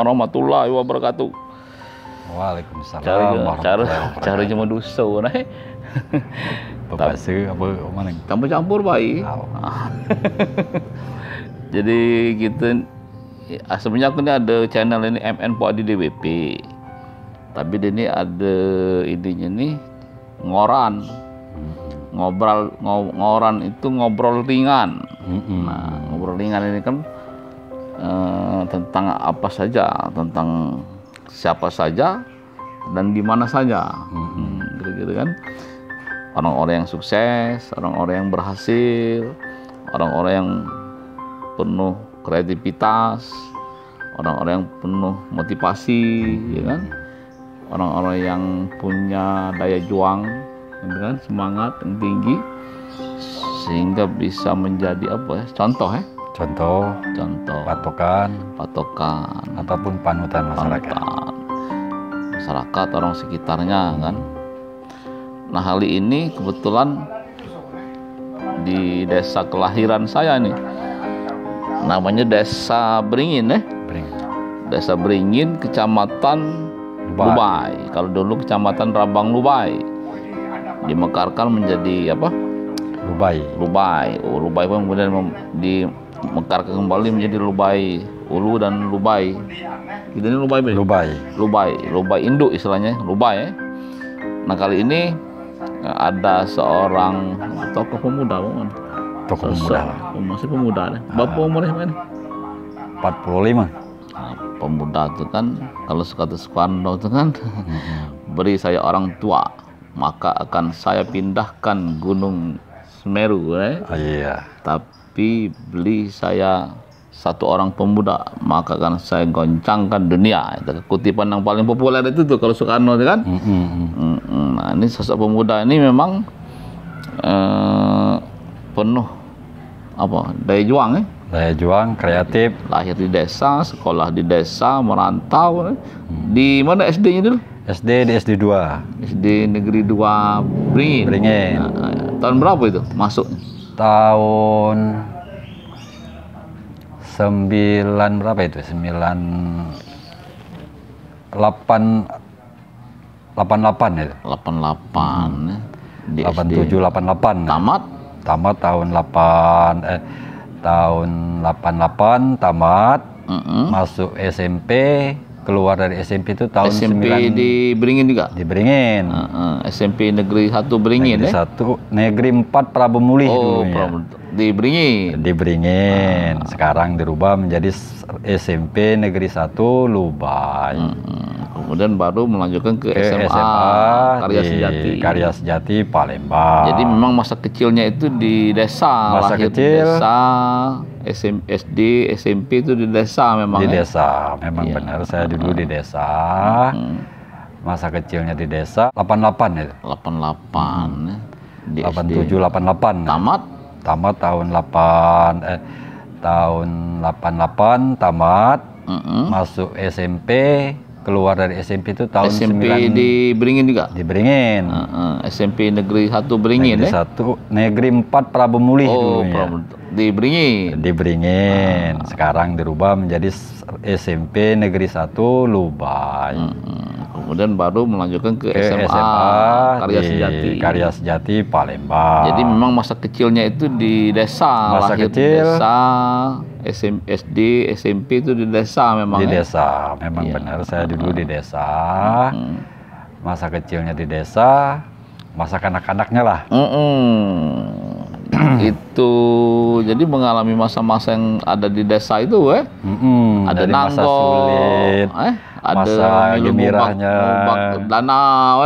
warahmatullahi wabarakatuh. Waalaikumsalam. Cara cuma duso nah. Bahasa apa mana? Campur-campur baik. Jadi gitu. Sebenarnya aku ini ada channel ini MN Puadi DWP. Tapi dia ini ada idenya nih ngoran. Ngoran itu ngobrol ringan. Nah, ngobrol ringan ini kan tentang apa saja, tentang siapa saja dan di mana saja. Gitu kan. Orang-orang yang sukses, orang-orang yang berhasil, orang-orang yang penuh kreativitas, orang-orang yang penuh motivasi, ya kan? Orang-orang yang punya daya juang, gitu kan? Semangat yang tinggi, sehingga bisa menjadi apa ya? Contoh ya? Contoh, patokan, ataupun panutan masyarakat. Masyarakat, orang sekitarnya, kan? Nah, kali ini kebetulan di desa kelahiran saya nih. Namanya Desa Beringin ya. Desa Beringin, Kecamatan Lubai. Kalau dulu Kecamatan Rabang Lubai. Dimekarkan menjadi apa? Lubai. Lubai pun kemudian dimekarkan kembali menjadi Lubai Ulu dan Lubai. Kita ini Lubai induk istilahnya, Lubai ya. Nah, kali ini ada seorang tokoh pemuda, masih pemuda deh. Bapak umurnya mana? 45. Nah, pemuda itu kan kalau sekata Soekarno itu kan beri saya orang tua maka akan saya pindahkan Gunung Semeru Iya. Tapi beli saya satu orang pemuda maka akan saya goncangkan dunia. Itu kutipan yang paling populer itu tuh kalau Soekarno itu kan. Nah, ini sosok pemuda ini memang penuh apa daya juang ya. Daya juang, kreatif. Lahir di desa, sekolah di desa, merantau. Di mana SD-nya dulu? SD di SD 2. SD Negeri 2 Beringin. Nah, tahun berapa itu masuk? Tahun 9 berapa itu? 88 itu. 88 ya. Di 87 88. Tamat tahun 88 tamat. Masuk SMP, keluar dari SMP itu tahun SMP 9... di Beringin juga? Di Beringin. SMP Negeri 1 Beringin Negeri 1, Negeri 4 Prabu Mulih dulunya. Di Beringin. Di Beringin. Sekarang dirubah menjadi SMP Negeri 1 Lubai. Kemudian baru melanjutkan ke SMA Karya Sejati Palembang. Jadi memang masa kecilnya itu di desa. Masa kecil di desa, SD, SMP itu di desa memang. Di desa, memang benar. Saya dulu di desa. Masa kecilnya di desa. 88 itu. 88 di 87 88. Tamat tahun 88 tamat. Masuk SMP. Keluar dari SMP itu tahun SMP 9... di Beringin juga? Di Beringin. SMP Negeri 1 Beringin Negeri 1, Negeri 4 Prabu Mulih dulunya. Di Beringin. Di Beringin. Sekarang dirubah menjadi SMP Negeri 1 Lubai. Kemudian baru melanjutkan ke SMA Karya Sejati Palembang. Jadi memang masa kecilnya itu di desa. Masa kecil. Desa, SD, SMP itu di desa memang. Di desa, memang benar. Saya dulu di desa. Masa kecilnya di desa, masa kanak-kanaknya lah. Itu jadi mengalami masa-masa yang ada di desa itu, ada masa sulit, masa gembiranya, dana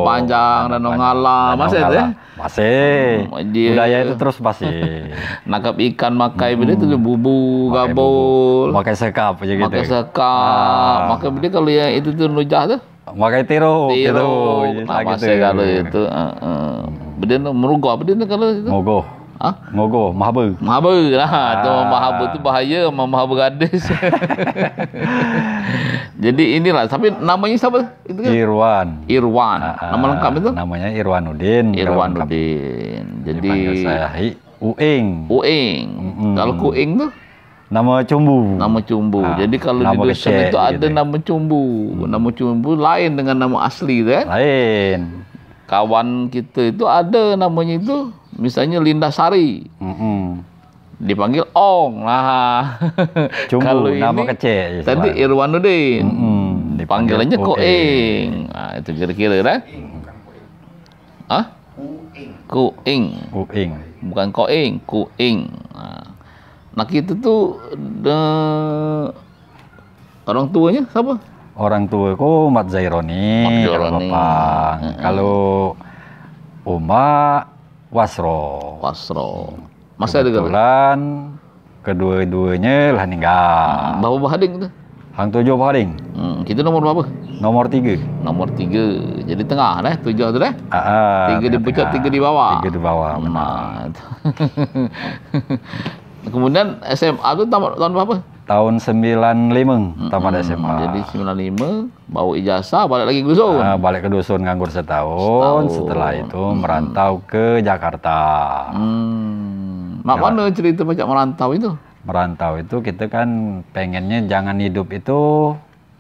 panjang, dana ngalah, masih itu ya? Masih. Budaya itu terus masih. Nangkap ikan makai beda itu bubu gabul. Makai sekap aja gitu. Makai sekap. Makai beda kalau yang itu tuh nujah tuh. Makai tiro gitu. Masih kalau itu. Beda merugoh, beda kalau itu. Ngogoh, mahabe lah. Itu mahabe itu bahaya sama mahabe gadis. Jadi inilah, tapi namanya siapa? Itu kan? Irwan. Nama lengkap itu? Namanya Irwanuddin. Jadi dipanggil saya Uing. Kalau Kuing tuh? Nama cumbu. Nama cumbu. Nah, Jadi kalau di nama dusun kecil itu ada gitu. nama cumbu. Nama cumbu lain dengan nama asli, kan? Lain. Kawan kita itu ada namanya itu, misalnya Linda Sari, dipanggil Ong. Nah, Cumbu, kalau nama ini kecil. tadi Irwanuddin, panggilannya Koeng. Koeng. Nah, itu kira-kira, kan? Ah? Kuing. Koeng. Bukan Koeng, Kuing. Nah, kita tuh orang tuanya siapa? Orang tuaku Mat Zaironi, Mat kalau Zaironi. Bapak. Kalau Uma Wasro. Wasro. Masih ada kan? Kebetulan kedua-duanya lah ninggal. Berapa bahading itu? Hang 7 Pading. Kita nomor berapa? Nomor 3. Nomor 3. Jadi tengah deh, 7 tu deh. 3 di puncak, 3 di bawah. 3 di bawah. Nah, itu. Kemudian SMA tu tamat tahun berapa? Tahun 95 tamat SMA. Jadi 95 bawa ijazah balik lagi ke dusun. Balik ke dusun nganggur setahun. Setelah itu merantau ke Jakarta. Mak mana cerita macam merantau itu? Merantau itu kita kan pengennya jangan hidup itu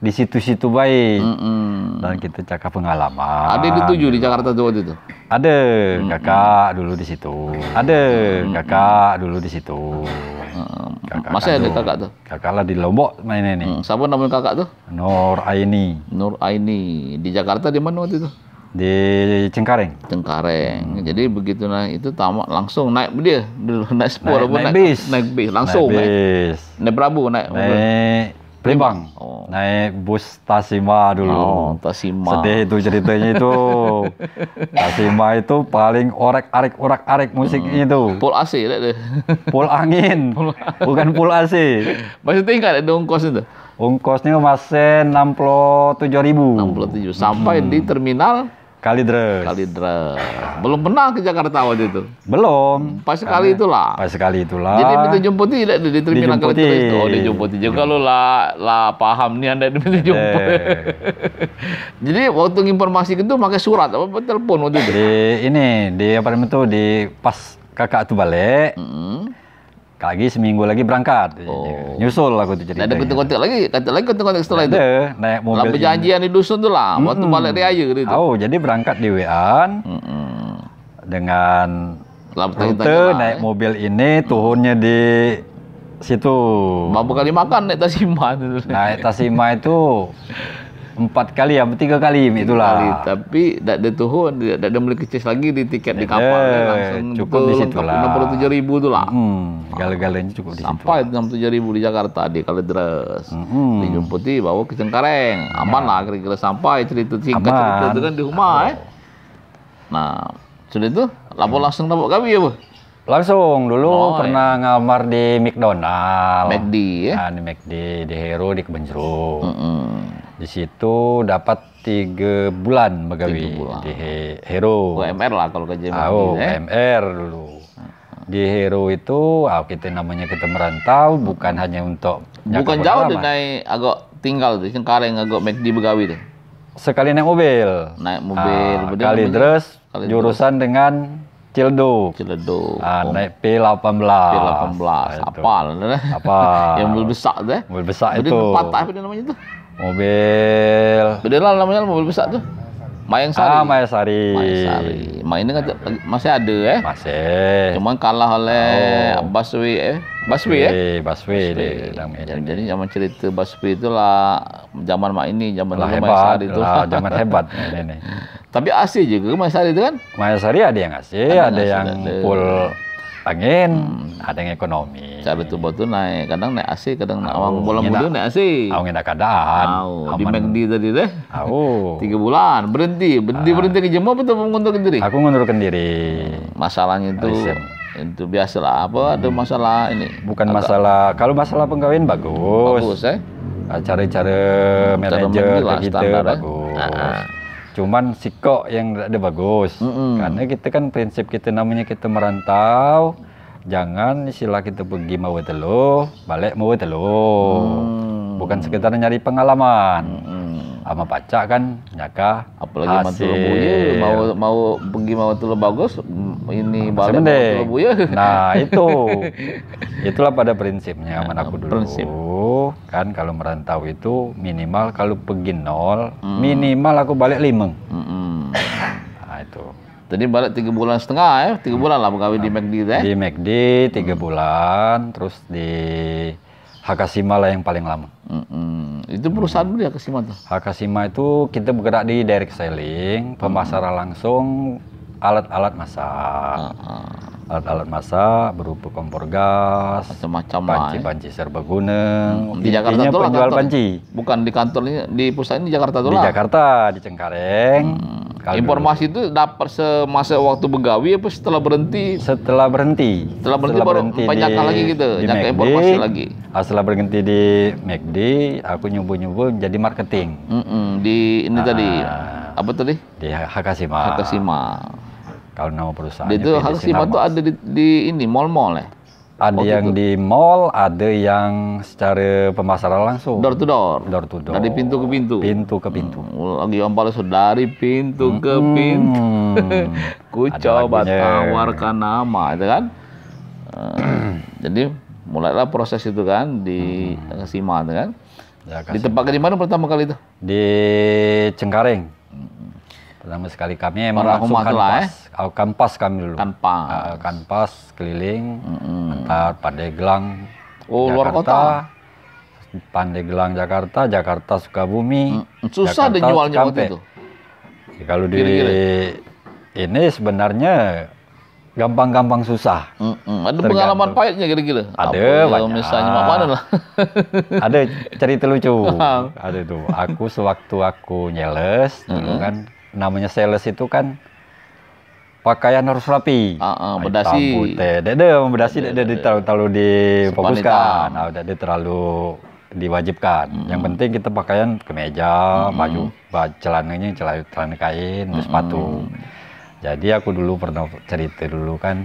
di situ-situ baik. Dan kita cakap pengalaman. Ada yang dituju di Jakarta tuh waktu itu? Ada kakak dulu di situ. Ada kakak dulu di situ. Masih ada kakak tuh? Kakak lah di Lombok mainnya nih. Siapa namanya kakak tuh? Nur Aini. Nur Aini. Di Jakarta di mana waktu itu? Di Cengkareng. Cengkareng. Jadi begitu itu tamat langsung naik dia dulu, naik sepuluh Naik bis. Naik bis langsung. Naik bis. Naik Prabu naik. Naik Palembang. Naik bus Tasima dulu. Oh, Tasima. Sedih itu ceritanya itu. Tasima itu paling orak-arik musiknya itu. Pol AC tak ada. Pol angin. Bukan pol AC. Masih tinggal ada ongkos itu. Ongkosnya masih 67.000. 67 sampai di terminal Kalidres. Belum pernah ke Jakarta waktu itu. Belum. Pas sekali itulah. Pas sekali itulah. Jadi minta jemputi tidak di terminal Dijemputi. Kalidres itu. Oh, dijemputi juga lu lah paham nih Anda minta jemput. Jadi waktu informasi itu pakai surat apa telepon waktu itu? Di apa namanya itu di pas kakak tuh balik. Lagi seminggu lagi berangkat. Nyusul aku tuh ceritanya. Ada kontak-kontak lagi setelah itu. Ada, naik mobil. Lah perjanjian di dusun tuh lah, waktu balik raya gitu. Oh, jadi berangkat di WA dengan Lah rute naik mobil ini turunnya di situ. Berapa kali makan naik Tasima itu? Naik Tasima itu 4 kali ya, 3 kali itulah. Tapi tidak ada turun, tidak ada beli kecil lagi di tiket di kapal langsung cukup di situ lah. 67.000 itu lah. Gal-galanya cukup di situ. Sampai 67.000 di Jakarta di Kalidres. Dijemputi bawa ke Cengkareng. Aman lah kira-kira sampai cerita singkat cerita itu kan di rumah Nah, sudah itu lapor langsung dapat kami ya, Bu? Langsung dulu pernah ngamar di McDonald. McD ya? Di McD, di Hero di Kebun Jeruk. Di situ dapat 3 bulan begawi di Hero. UMR lah kalau kerja UMR dulu. Di Hero itu kita namanya kita merantau bukan hanya untuk bukan jauh deh naik agak tinggal tuh Cengkareng agak McD begawi tuh. Sekali naik mobil. Kalidres jurusan dengan Ciledug. Naik P18. Apal. Yang mobil besar tuh. Mobil besar itu. Patah apa namanya tuh? Mobil. Beda lah namanya mobil besar tuh. Mayang Sari. Mayang Sari. Ini kan masih ada Masih. Cuman kalah oleh Busway Busway. Jadi zaman cerita Busway itulah zaman ini zaman Mayang Sari itu. Zaman hebat ini. Tapi AC juga Mayang Sari itu kan? Mayang Sari ada yang AC, ada yang full angin, ada yang ekonomi. Cara itu batu naik, kadang naik AC, kadang awang bola muda naik AC. Awang enak keadaan. Di McD tadi deh. 3 3 bulan berhenti ke Jember atau mengundurkan diri? Aku mengundurkan diri. Masalahnya itu biasalah ada masalah ini. Bukan masalah, kalau masalah penggawin bagus. Cara-cara manajer kita bagus. Cuman sikok yang ada bagus. Karena kita kan prinsip kita namanya kita merantau, jangan istilah kita pergi mau telu, balik mau telu. Bukan sekedar nyari pengalaman. Sama pacak kan nyaka apalagi mantul mau pergi mau telu bagus ini masih balik mending. Lebu ya. Nah itulah pada prinsipnya aman aku dulu. Prinsip. Kan kalau merantau itu minimal kalau pergi 0, minimal aku balik 5. Nah itu. Jadi balik 3,5 bulan ya, 3 bulan lah pegawai di McD itu ya. Di McD 3 bulan, terus di Hakasima lah yang paling lama. Itu perusahaan beli Hakasima tuh? Hakasima itu kita bergerak di direct selling, pemasaran langsung, alat-alat masak. Alat-alat masak berupa kompor gas, macam-macam panci-panci serbaguna. Di Jakarta tuh penjual panci. Bukan di kantornya, di perusahaan di Jakarta tuh Di lah. Jakarta, di Cengkareng. Informasi itu dapat semasa waktu begawi apa setelah berhenti? Setelah berhenti baru banyak lagi gitu, nyangka informasi lagi. Setelah berhenti di McD, aku nyoba-nyoba jadi marketing. Di ini tadi, apa tadi? Di Hakasima. Kalau nama perusahaan. Itu Hakasima tuh ada di ini mall-mall ya? Ada yang di mall, ada yang secara pemasaran langsung. Door to door. Door to door. Dari pintu ke pintu. Pintu ke pintu. Lagi Om Paulus dari pintu ke pintu. Ku coba tawarkan nama, itu kan. Jadi mulailah proses itu kan di Hakasima, itu kan. Di tempat di mana pertama kali itu? Di Cengkareng. Pertama sekali kami emang langsung kanpas kami dulu. Kanpas keliling, antar Pandeglang, luar kota. Pandeglang Jakarta, Jakarta Sukabumi. Susah deh jualnya waktu itu. Ya, kalau di ini sebenarnya gampang-gampang susah. Ada pengalaman pahitnya kira-kira? Ada banyak. Misalnya mana lah? Ada cerita lucu. Ada itu. Aku sewaktu aku nyales dulu kan. Namanya sales itu kan pakaian harus rapi. Bedasi. Bedasi terlalu difokuskan. Udah terlalu diwajibkan. Yang penting kita pakaian kemeja, baju celananya celana kain, sepatu. Jadi aku dulu pernah cerita dulu kan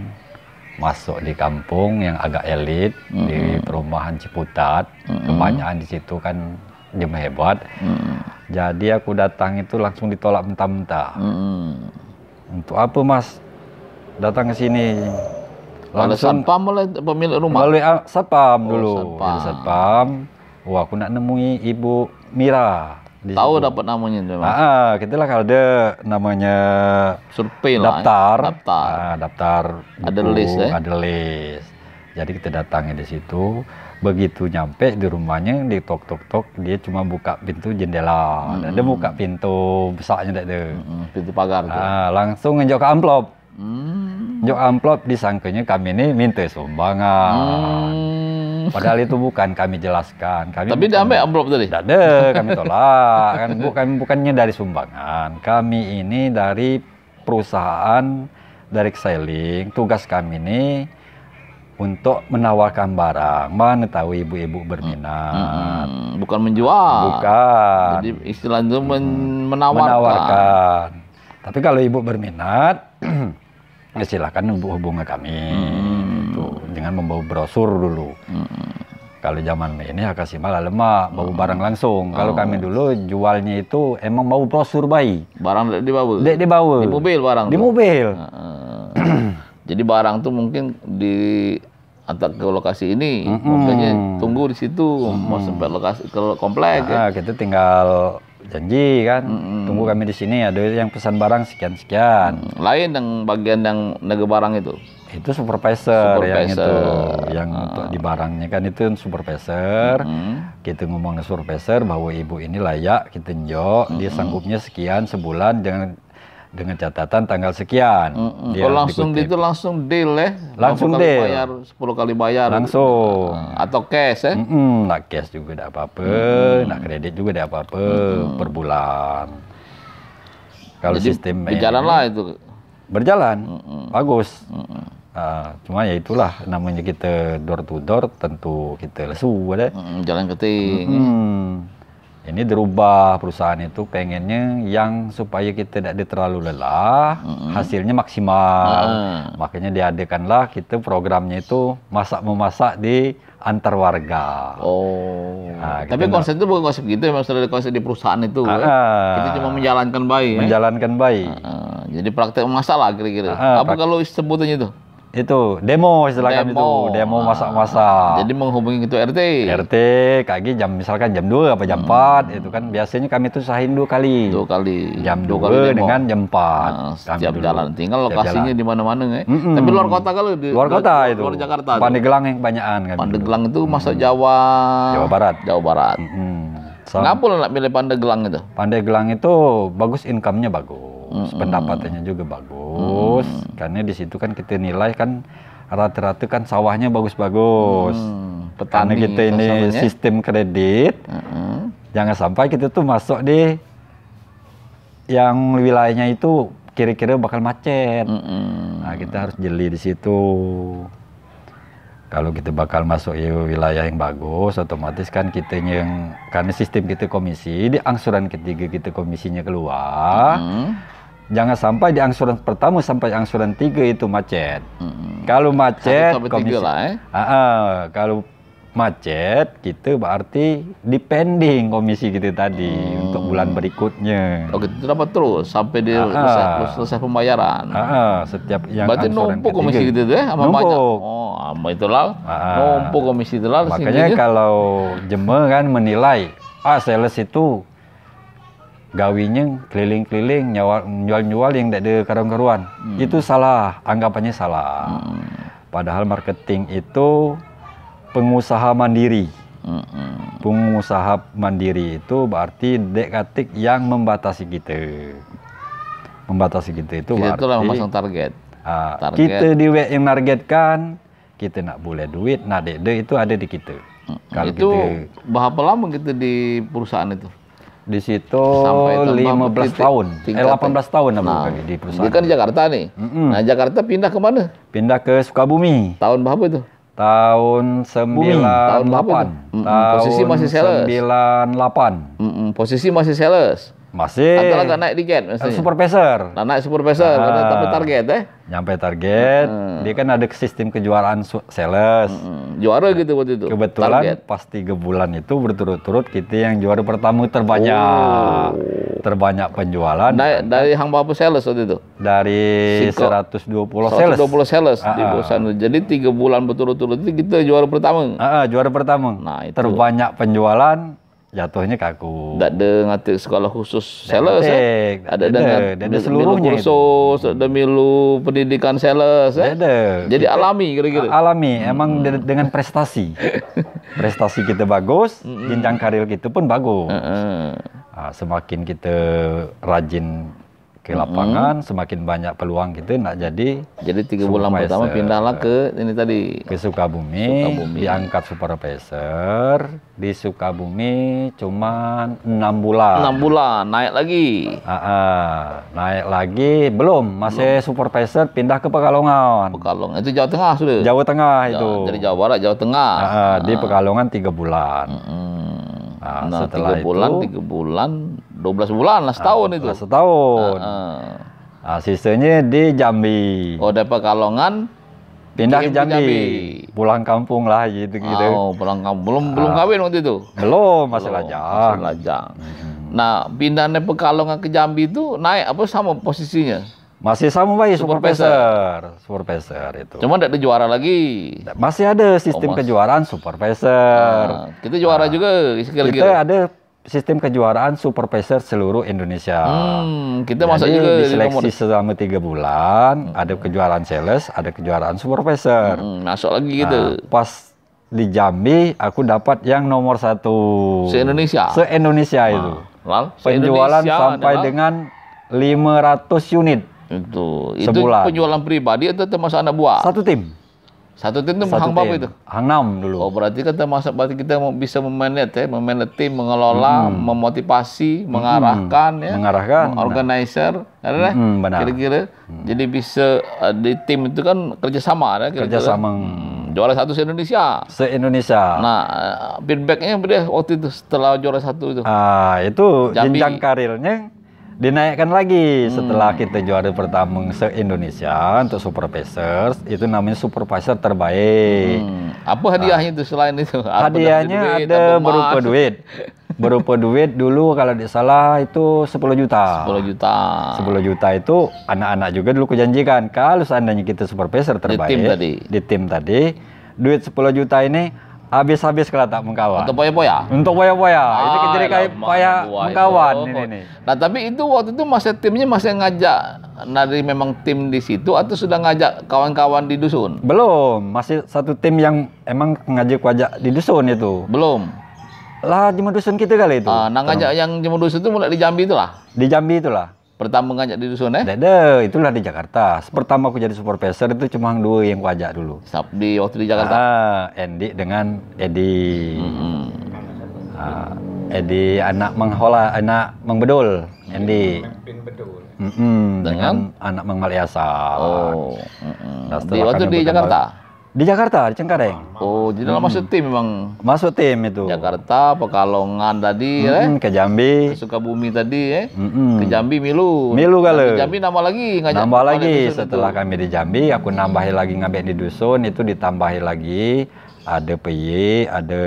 masuk di kampung yang agak elit di perumahan Ciputat. Kebanyakan di situ kan jam hebat. Jadi aku datang itu langsung ditolak mentah-mentah. Untuk apa Mas datang ke sini? Langsung satpam oleh pemilik rumah. Melalui satpam dulu. Satpam. Wah, aku nak nemui Ibu Mira. Tahu dapat namanya itu Mas. Kita lah kalau ada namanya survei lah. Daftar. Ada list ya. Ada list. Jadi kita datangnya di situ. Begitu nyampe di rumahnya, di tok, dia cuma buka pintu jendela. Dia buka pintu besarnya pintu pagar. Langsung ngejok ke amplop. Ngejok amplop, disangkanya kami ini minta sumbangan. Padahal itu bukan, kami jelaskan. Tapi diambil amplop tadi? Tidak ada, kami tolak. Kan bukannya dari sumbangan. Kami ini dari perusahaan direct selling. Tugas kami ini untuk menawarkan barang. Mana tahu ibu-ibu berminat. Bukan menjual. Bukan. Jadi istilah itu menawarkan. Tapi kalau ibu berminat, ya silakan hubungi kami. Dengan membawa brosur dulu. Kalau zaman ini Hakasima lemah, bawa barang langsung. Kalau kami dulu jualnya itu emang bawa brosur bayi. Barang dibawa? Dibawa. Di mobil barang? Di mobil. Jadi barang tuh mungkin antar ke lokasi ini, makanya tunggu di situ, mau sampai lokasi ke komplek. Kita tinggal janji kan, tunggu kami di sini. Ada yang pesan barang sekian-sekian. Lain yang bagian yang naga barang itu? Itu supervisor. Yang untuk di barangnya kan itu supervisor. Kita ngomong ke supervisor bahwa ibu ini layak, kita njok, dia sanggupnya sekian sebulan dengan catatan tanggal sekian. Kalau langsung itu langsung deal ya? Langsung deal. Bayar, 10 kali bayar. Langsung. Atau cash ya? Nak cash juga tidak apa-apa, nak kredit juga tidak apa-apa, per bulan. Kalau jadi sistem berjalan lah itu? Berjalan, bagus. Cuma ya itulah namanya kita door to door, tentu kita lesu ada. Jalan keting. Ini dirubah perusahaan itu pengennya yang supaya kita tidak terlalu lelah, hasilnya maksimal. Makanya diadakanlah kita programnya itu masak-memasak di antar warga. Tapi konsep itu bukan konsep gitu, memang sudah ada konsep di perusahaan itu. Kita cuma menjalankan baik. Menjalankan baik. Jadi praktek memasak lah kira-kira. Apa kalau sebutannya itu? Itu demo istilahnya itu, demo masak-masak. Jadi menghubungi itu RT. RT kaki jam misalkan jam 2 apa jam 4 itu kan biasanya kami tuh sahin 2 kali. 2 kali. Jam 2 dengan jam 4. Setiap jalan. Tinggal lokasinya di mana-mana Tapi luar kota kalau di luar kota itu. Luar Jakarta. Pandeglang yang kebanyakan kan. Pandeglang itu masuk Jawa Barat. Jawa Barat. Kenapa lo nak pilih Pandeglang itu? Pandeglang itu bagus, income-nya bagus, pendapatannya juga bagus. Karena di situ kan kita nilai kan rata-rata kan sawahnya bagus-bagus. Karena kita ini sistem kredit, jangan sampai kita tuh masuk di yang wilayahnya itu kira-kira bakal macet. Nah, kita harus jeli di situ. Kalau kita bakal masuk wilayah yang bagus, otomatis kan kita yang karena sistem kita komisi, di angsuran ketiga kita komisinya keluar. Jangan sampai di angsuran pertama sampai angsuran 3 itu macet. Kalau macet komisi lah, kalau macet kita berarti depending komisi kita tadi untuk bulan berikutnya. Oh, kita dapat terus sampai di selesai pembayaran. Setiap yang berarti numpuk komisi gitu sama banyak. Itulah numpuk komisi itulah. Makanya kalau jemaah kan menilai sales itu gawinya keliling-keliling jual-jual yang tidak ada karuan-karuan. Itu salah, anggapannya salah. Padahal marketing itu pengusaha mandiri. Pengusaha mandiri itu berarti dekatik yang membatasi kita. Membatasi kita itu berarti itulah memasang target. Kita yang nargetkan, kita nak boleh duit, nak dede itu ada di kita. Kalau itu berapa lama kita di perusahaan itu? Di situ 15 tahun, 18 tahun di perusahaan. Dia kan di Jakarta nih. Nah, Jakarta pindah ke mana? Pindah ke Sukabumi. Tahun berapa itu? Tahun 98. Posisi masih sales. 98. Posisi masih sales. Masih. Atau agak naik dikit maksudnya. Supervisor. Nah, naik supervisor karena tapi target Nyampe target. Dia kan ada sistem kejuaraan sales. Juara gitu waktu itu. Kebetulan pas 3 bulan itu berturut-turut kita yang juara pertama terbanyak. Terbanyak penjualan. Dari hang berapa sales waktu itu? Dari 120 sales. 120 sales di perusahaan. Jadi 3 bulan berturut-turut itu kita juara pertama. Juara pertama. Nah, itu terbanyak penjualan. Jatuhnya ke aku. Tak ada ngatik sekolah khusus sales Ada seluruhnya kursus, ada milu pendidikan sales Jadi alami kira-kira. Alami, emang dengan prestasi. Prestasi kita bagus, jenjang karir kita pun bagus. Semakin kita rajin ke lapangan, semakin banyak peluang kita nak jadi 3 bulan pertama pindahlah ke ini tadi ke Sukabumi. Diangkat supervisor di Sukabumi cuman 6 bulan. 6 bulan naik lagi. Naik lagi masih supervisor pindah ke Pekalongan. Pekalongan itu Jawa Tengah sudah. Jawa Tengah itu. Dari Jawa Barat Jawa Tengah. Di Pekalongan 3 bulan. Setelah 3 bulan 12 bulan lah, setahun itu. Setahun. Sisanya di Jambi. Dari Pekalongan pindah ke Jambi. Pulang kampung lah gitu. Pulang kampung. Belum kawin waktu itu. Belum, masih lajang. Nah, pindahnya Pekalongan ke Jambi itu naik apa sama posisinya? Masih sama baik supervisor itu. Cuma tidak ada juara lagi. Masih ada sistem kejuaraan supervisor. Kita juara juga. Kita ada sistem kejuaraan supervisor seluruh Indonesia. Kita masuk juga diseleksi selama 3 bulan. Ada kejuaraan sales, ada kejuaraan supervisor. Masuk lagi gitu. Pas di Jambi, aku dapat yang nomor 1 se-Indonesia. Se-Indonesia itu. Penjualan sampai dengan 500 unit. Itu sebulan. Penjualan pribadi atau termasuk anak buah? Satu tim itu hang berapa itu? Hang 6 dulu. Berarti kita kita bisa memanage tim, mengelola, memotivasi, mengarahkan organizer, benar. Kira-kira. Jadi bisa di tim itu kan kerjasama kerjasama. Juara 1 se-Indonesia. Nah, feedbacknya waktu itu setelah juara 1 itu. Itu jenjang karirnya Dinaikkan lagi setelah kita juara pertama se-Indonesia untuk supervisor, itu namanya supervisor terbaik. Apa hadiahnya itu selain itu? Hadiahnya ada berupa duit. Berupa duit dulu kalau tidak salah itu 10 juta. 10 juta. 10 juta itu anak-anak juga dulu kujanjikan kalau seandainya kita supervisor terbaik di tim tadi, duit 10 juta ini habis-habis kalau tak mengkawan. Untuk poya-poya. Untuk poya-poya. Ini jadi kayak poya mengkawan ini. Nah, tapi itu waktu itu timnya masih ngajak dari memang tim di situ atau sudah ngajak kawan-kawan di dusun? Belum, masih satu tim yang emang ngajak di dusun itu. Belum. Lah jemur dusun kita kali itu. Nah, ngajak yang jemur dusun itu mulai di Jambi itulah. Di Jambi itulah. Pertama ngajak di dusun itulah di Jakarta. Pertama aku jadi supervisor itu cuma 2 yang kuajak dulu. Waktu di Jakarta. Endi dengan Edi. Edi anak Mengbedul. Endi. Dengan anak Mengmaliasal. Waktu di Jakarta. Di Jakarta, di Cengkareng. Oh, jadi masuk tim memang. Masuk tim itu. Jakarta, Pekalongan tadi, ke Jambi. Ke Sukabumi tadi, ke Jambi Milu. Milu kali. Jambi nambah lagi. Nambah lagi setelah kami di Jambi, aku nambahin lagi ngabek di dusun itu ditambahin lagi. Ada PY, ada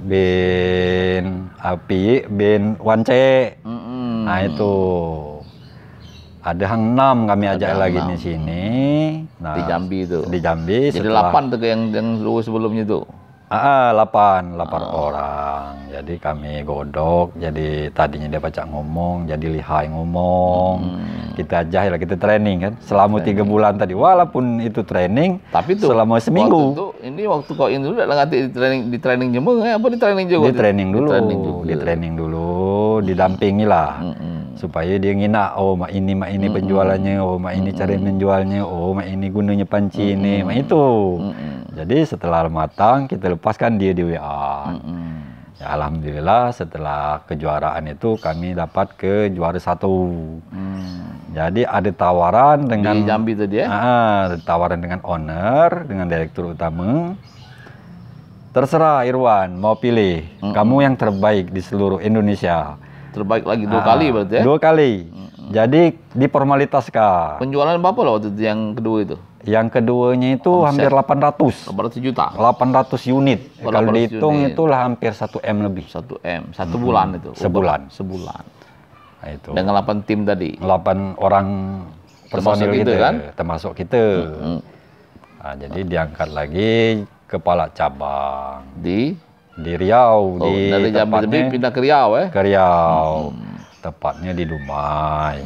bin api, bin wance. Nah itu. Ada hang 6 kami ajak lagi di sini. Nah, di Jambi itu. Di Jambi. Jadi 8 tuh yang dulu sebelumnya itu. 8 orang. Jadi kami godok. Jadi tadinya dia baca ngomong, jadi lihai ngomong. Kita aja lah, kita training kan. Selama 3 bulan tadi, walaupun itu training. Tapi tuh selama seminggu. Waktu kau ini dulu udah ngerti di training jemur, apa di training juga? Di training dulu, didampingi lah. Supaya dia ngina, mak ini penjualannya, mak ini cara menjualnya, mak ini gunanya panci ini, mak itu. Jadi setelah matang kita lepaskan dia di WA. Ya, alhamdulillah setelah kejuaraan itu kami dapat ke juara 1. Jadi ada tawaran dengan di Jambi tadi tawaran dengan owner, dengan direktur utama. Terserah Irwan mau pilih, kamu yang terbaik di seluruh Indonesia. Terbaik lagi 2 kali berarti ya? 2 kali. Jadi diformalitaskan. Penjualan berapa loh waktu itu yang kedua itu? Yang keduanya itu hampir 800. 800 juta? 800 unit. Kalau dihitung itulah hampir 1 M lebih. 1 M. 1 bulan itu? Sebulan. Nah, itu. Dengan 8 tim tadi? 8 orang personil kita kan? Termasuk kita. Nah, jadi diangkat lagi kepala cabang. Di Riau. Dari Jambi pindah ke Riau Ke Riau. Tepatnya di Dumai.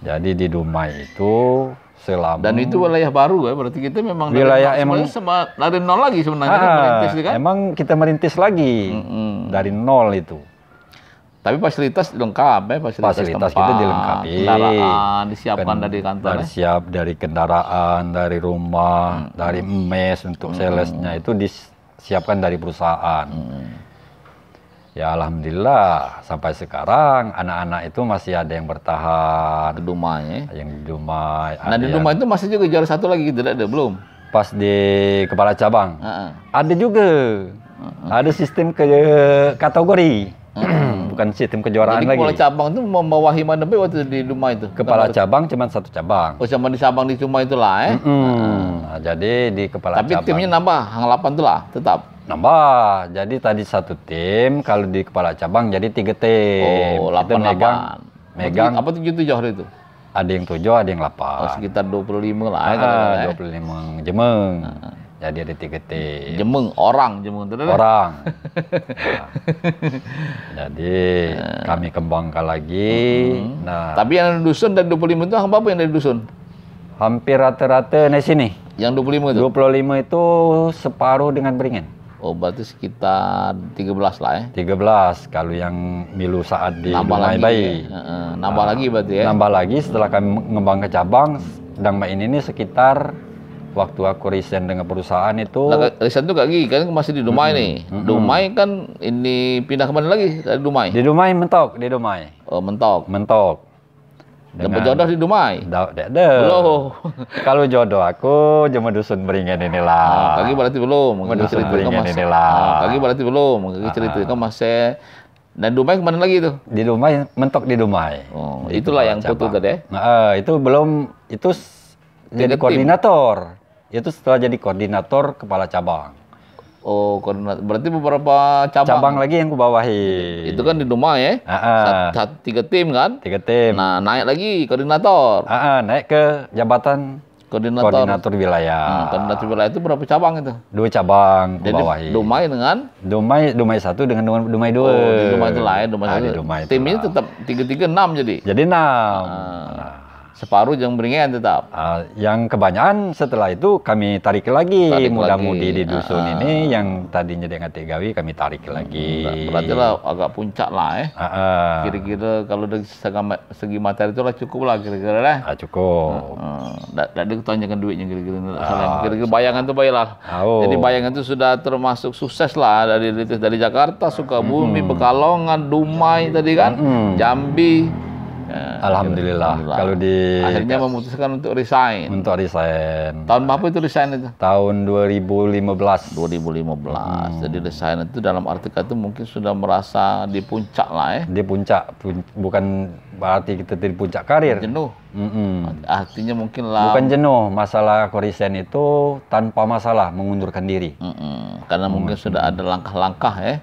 Jadi di Dumai itu selama... Dan itu wilayah baru ya, berarti kita memang wilayah emang dari nol lagi sebenarnya merintis kan? Emang kita merintis lagi dari nol itu. Tapi fasilitas lengkap ya, fasilitas kita dilengkapi. Kendaraan disiapkan dari kantor. Siap dari kendaraan, dari rumah, dari mes untuk salesnya itu disiapkan dari perusahaan. Ya alhamdulillah sampai sekarang anak-anak itu masih ada yang bertahan. Di Dumai Yang di Dumai. Nah di Dumai itu masih juga juara 1 lagi tidak ada belum? Pas di kepala cabang. Ada juga. Ada sistem kategori. Bukan sistem kejuaraan lagi. Jadi kepala cabang itu membawahi mana waktu di Dumai itu? Kepala cabang cuma 1 cabang. Oh cuma di cabang di Dumai itulah Nah, jadi di kepala cabang. Tapi timnya nambah, hang 8 itulah tetap. Nambah. Jadi tadi 1 tim, kalau di kepala cabang jadi 3 tim. Oh, 8 megang. Apa 7 hari itu? Ada yang 7, ada yang 8. Oh, sekitar 25 lah. 25 Jemeng. Jadi ada 3 tim. Jemeng, orang. Orang. Jadi kami kembangkan lagi. Nah, tapi yang di dusun dan 25 itu apa yang dari dusun? Hampir rata-rata di sini. Yang 25 itu? 25 itu separuh dengan Beringin. Oh, berarti sekitar 13 lah ya? 13, kalau yang milu saat di Dumai Bayi. Nambah lagi berarti ya? Nambah lagi setelah kami mengembang ke cabang, sedang main ini sekitar waktu aku resign dengan perusahaan itu. Nah, resign itu gak gigi, kan masih di Dumai nih. Dumai kan ini pindah kemana lagi dari Dumai? Di Dumai mentok, di Dumai. Oh, mentok. Dapat jodoh di Dumai? Belum. Kalau jodoh aku cuma dusun Beringin inilah. Kaki berarti belum. Dusun Beringin inilah. Kaki berarti belum. Kaki cerita kan masih. Dan Dumai kemana lagi itu? Di Dumai, mentok di Dumai. Oh, itulah yang foto tadi ya? Itu belum, itu jadi koordinator. Itu setelah jadi koordinator kepala cabang. Oh, koordinator. Berarti beberapa cabang lagi yang kubawahi. Itu kan di Dumai ya? 3 tim kan? 3 tim. Nah, naik lagi koordinator. Naik ke jabatan koordinator wilayah. Koordinator wilayah itu berapa cabang itu? 2 cabang kubawahi. Jadi Dumai dengan? Dumai 1 dengan Dumai 2. Oh, di Dumai itu lain. Dumai timnya tetap 3-3-6 jadi? Jadi 6. Separuh yang Beringin tetap. Yang kebanyakan setelah itu kami tarik lagi muda-mudi di dusun ini yang tadinya dia nggak gawi kami tarik lagi. Berarti lah agak puncak lah ya. Kira-kira kalau dari segi materi itu lah cukup lah kira-kira lah. Cukup. Tidak ditanyakan duitnya kira-kira. Kira-kira bayangan tuh baiklah. Jadi bayangan itu sudah termasuk sukses lah dari Jakarta, Sukabumi, Pekalongan, Dumai tadi kan, Jambi. Alhamdulillah. Kalau akhirnya memutuskan untuk resign. Tahun berapa itu resign itu? Tahun 2015. Jadi resign itu dalam arti kata mungkin sudah merasa di puncak lah ya. Di puncak, bukan berarti kita di puncak karir. Jenuh. Artinya mungkin lah. Bukan jenuh, masalah resign itu tanpa masalah mengundurkan diri. Karena mungkin sudah ada langkah-langkah ya.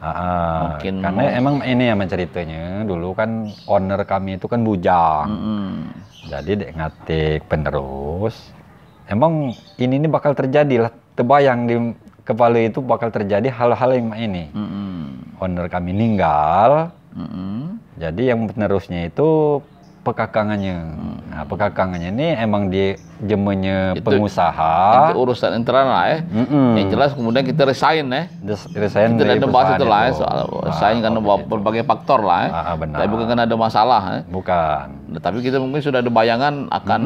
Mungkin karena emang ini yang menceritanya dulu kan owner kami itu kan bujang. Jadi dek ngatik penerus. Emang ini bakal terjadi lah. Terbayang di kepala itu bakal terjadi hal-hal yang ini. Owner kami meninggal. Jadi yang penerusnya itu pekakangannya. Nah, pekakangannya ini emang di jemennya pengusaha. Itu urusan internal lah ya. Yang jelas kemudian kita resign ya. Resign. Kita ada bahas itu lah ya, soal resign karena berbagai faktor lah ya. Benar. Tapi bukan karena ada masalah ya. Bukan. Tapi kita mungkin sudah ada bayangan akan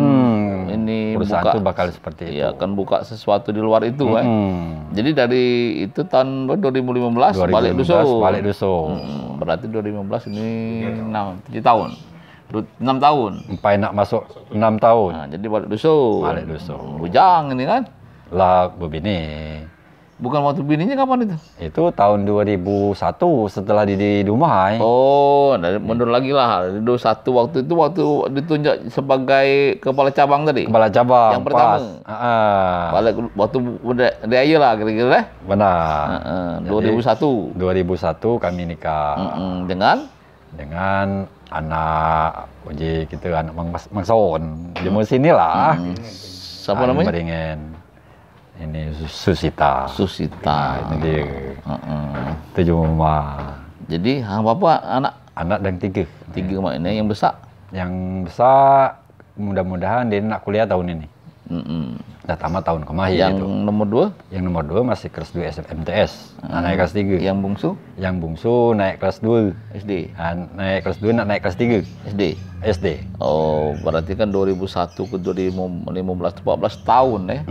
ini perusahaan buka, itu bakal seperti itu. Ya, akan buka sesuatu di luar itu ya. Jadi dari itu tahun 2015 balik dusun. Berarti 2015 ini 7 tahun. 6 tahun. Sampai nak masuk 6 tahun. Nah, jadi balik dusun. Bujang ini kan? Lah, bini. Bukan waktu bininya kapan itu? Itu tahun 2001 setelah di Dumai. Oh, mundur lagi lah. 2001 waktu itu waktu ditunjuk sebagai kepala cabang tadi. Kepala cabang. Yang pertama. Balik waktu Raya lah kira-kira. Benar. 2001. 2001 kami nikah. Dengan anak Uji gitu, anak Mang Son. Jemur sini lah. Siapa namanya? Beringin. Ini Susita. Ini dia. Tujuh mama. Jadi bapak anak dan 3. 3 maknanya yang besar. Yang besar mudah-mudahan dia nak kuliah tahun ini. Dah tamat tahun kemarin. Yang nomor 2? Yang nomor 2 masih kelas 2 SMTS. Naik kelas 3. Yang bungsu? Yang bungsu naik kelas 2 SD. Naik kelas 2 nak naik kelas 3 SD. Oh, berarti kan 2001 ke 2015 14 tahun ya.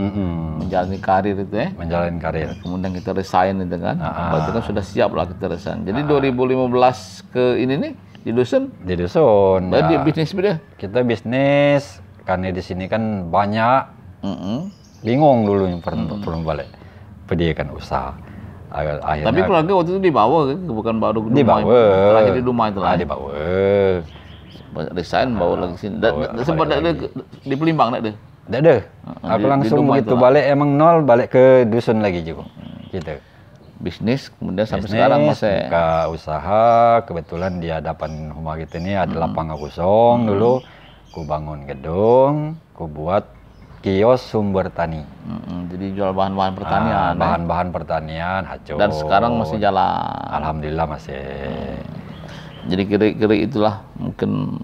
Menjalani karir itu ya. Menjalani karir. Kemudian kita resign itu kan. Berarti kan sudah siap lah kita resign. Jadi 2015 ke ini nih di dusun? Di dusun. Berarti bisnis dia? Kita bisnis karena di sini kan banyak. Bingung dulu yang pernah balik. Pendidikan usaha. Akhirnya, tapi keluarga waktu itu dibawa kan? Bukan baru ke Dumai. Dibawa. Terakhir di Dumai itu lah. Dibawa. Resign bawa lagi sini. Sempat ada di Pelimbang tak ada? Tak ada. Aku langsung begitu balik emang nol balik ke dusun lagi juga. Gitu. Bisnis kemudian sampai sekarang masih buka usaha, kebetulan di hadapan rumah kita ini ada lapangan kosong dulu. Ku bangun gedung, ku buat kios sumber tani. Jadi jual bahan-bahan pertanian. Bahan-bahan pertanian, hacur. Dan sekarang masih jalan. Alhamdulillah masih. Jadi kira-kira itulah mungkin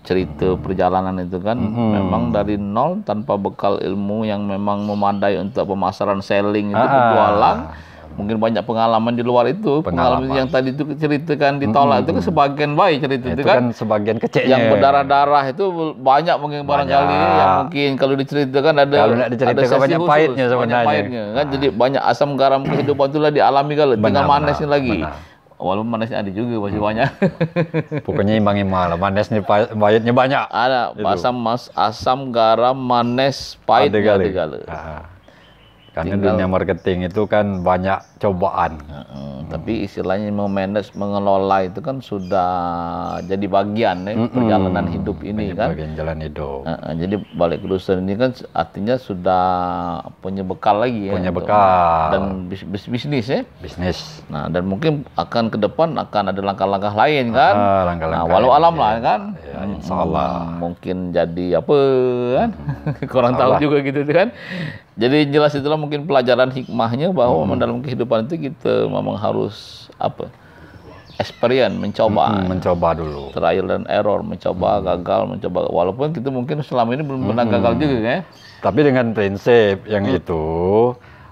cerita perjalanan itu kan. Memang dari nol tanpa bekal ilmu yang memang memadai untuk pemasaran, selling itu, penjualan. Mungkin banyak pengalaman di luar itu. Pengalaman yang tadi itu ceritakan ditolak itu kan sebagian baik cerita itu kan. Sebagian kecilnya. Yang berdarah-darah itu banyak mungkin barangkali yang mungkin kalau diceritakan ada banyak pahitnya sebenarnya. Kan jadi banyak asam garam kehidupan itulah dialami kalau tinggal manisnya lagi. walaupun manisnya ada juga masih banyak. Pokoknya imbang-imbang lah, manisnya pahitnya banyak. Ada asam, garam, manis, pahit, ada segala. Karena dunia marketing itu kan banyak cobaan. Tapi istilahnya mengelola itu kan sudah jadi bagian perjalanan hidup ini kan. Bagian jalan hidup. Jadi balik ke dusun ini kan artinya sudah punya bekal lagi ya. Punya bekal. Dan bisnis ya. Bisnis. Nah dan mungkin akan ke depan akan ada langkah-langkah lain kan. Langkah-langkah. Walau alam lah kan. Ya, insya Allah. Mungkin jadi apa kan. Kurang tahu juga gitu kan. Jadi jelas itulah mungkin pelajaran hikmahnya bahwa dalam kehidupan itu kita memang harus experience, mencoba dulu, trial and error, mencoba gagal, mencoba walaupun kita mungkin selama ini belum pernah gagal juga ya. Tapi dengan prinsip yang itu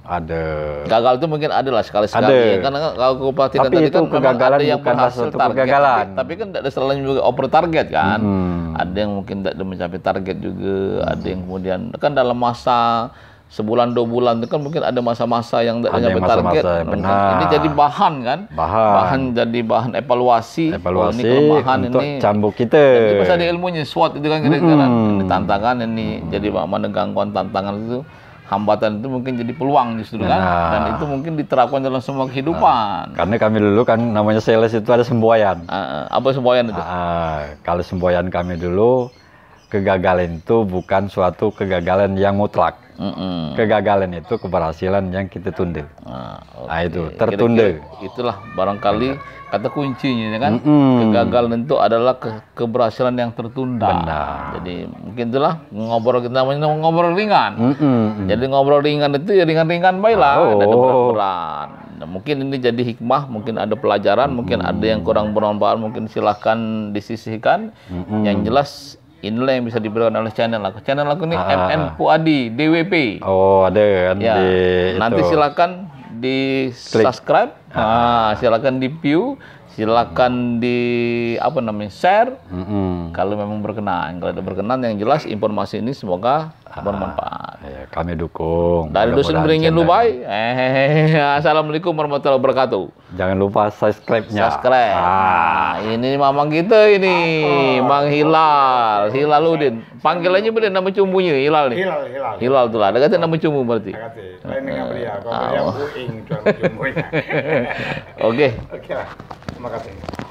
ada gagal itu mungkin adalah sekali-sekali ya. Karena kalau perhatikan tadi kan memang ada yang berhasil target, tapi kan ada selain juga over target kan. Ada yang mungkin tidak mencapai target juga, ada yang kemudian kan dalam masa sebulan 2 bulan itu kan mungkin ada masa-masa yang tidak mencapai target. Ini jadi bahan kan, bahan jadi bahan evaluasi. Oh, ini kelemahan untuk ini cambuk kita. Jadi pas ada ilmunya SWOT itu kan kira-kira ini tantangan ini jadi mana gangguan tantangan itu hambatan itu mungkin jadi peluang justru kan, dan itu mungkin diterapkan dalam semua kehidupan. Karena kami dulu kan namanya sales itu ada semboyan. Apa semboyan itu? Kalau semboyan kami dulu, kegagalan itu bukan suatu kegagalan yang mutlak. Kegagalan itu keberhasilan yang kita tunda. Itu tertunda. Kira-kira itulah barangkali kata kuncinya kan. Kegagalan itu adalah keberhasilan yang tertunda. Benar. Jadi mungkin itulah ngobrol kita namanya ngobrol ringan. Jadi ngobrol ringan itu ya ringan-ringan baiklah, ada berat-berat. Nah, mungkin ini jadi hikmah, mungkin ada pelajaran, mungkin ada yang kurang bermanfaat, mungkin silahkan disisihkan. Yang jelas inilah yang bisa diberikan oleh channel aku. Channel aku ini MN Puadi DWP. Oh, ada kan ya. Nanti silakan di subscribe, silakan di view, silakan di share. Kalau memang berkenan. Kalau tidak berkenan, yang jelas informasi ini semoga bermanfaat. Ya, kami dukung. Dari Dusun Beringin Lubai. Assalamualaikum warahmatullahi wabarakatuh. Jangan lupa subscribe-nya. Subscribe. Ini mamang kita ini, Mang Hilal, Hilaludin. Panggil aja beda nama cumbunya Hilal nih. Hilal tuh lah. Ada kata nama cumbu berarti. Lain dengan beliau. Kalau beliau Uing cumbunya. Oke. Oke lah. Terima kasih.